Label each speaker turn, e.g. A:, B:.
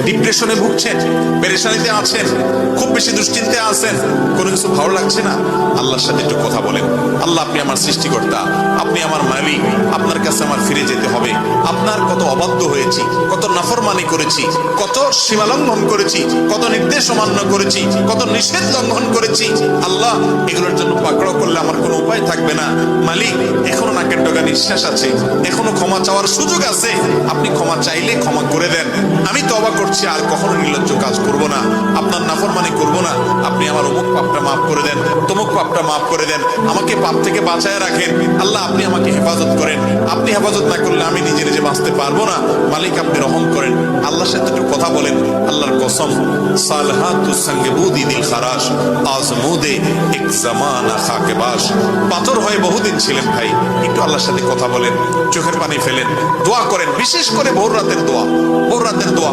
A: ডিপ্রেশনে ভুগছেন, পেরেশানিতে আছেন, খুব বেশি দুশ্চিন্তায় আছেন, কোনো কিছু ভালো লাগছে না, আল্লাহর সাথে একটু কথা বলেন। আল্লাহ, আপনি আমার সৃষ্টিকর্তা, আপনি আমার মালিক, আপনার কাছে আমার ফিরে যেতে হবে। আপনার কত অবাধ্য হয়েছি, কত নাফরমানি করেছি, কত সীমালঙ্ঘন করেছি, কত নির্দেশ অমান্য করেছি, কত নিষেধ লঙ্ঘন করেছি। আল্লাহ, এগুলোর জন্য পাকড়াও করলে আমার কোনো উপায় থাকবে না। মালিক, এখনো নাকের ডগা নিঃশ্বাস আছে, এখনো ক্ষমা চাওয়ার সুযোগ আছে। আপনি ক্ষমা চাইলে ক্ষমা করে দেন। আমি তওবা করছি, আর কখনো নির্লজ্জ কাজ করব না, আপনার নাফরমানি করব না। আপনি আমার অমুক পাপটা মাফ করে দেন, তমুক পাপটা মাফ করে দেন, আমাকে পাপ থেকে বাঁচায় রাখেন। আল্লাহ, আপনি আমাকে হেফাজত করেন। আপনি হেফাজত না করলে আমি নিজে নিজে বাঁচতে পারবো না। মালিক, আপনি রহম করেন। আল্লাহর সাথে একটু কথা বলেন। আল্লাহর কসম, সালহাতুস সঙ্গে বুদি দিল খারাস, আজমুদে এক জামানা খাকে বাস। পাথর হয়ে বহুদিন ছিলেন ভাই, একটু আল্লাহর সাথে কথা বলেন, চোখের পানি ফেলেন, দোয়া করেন, বিশেষ করে ভোর রাতের দোয়া। ভোর রাতের দোয়া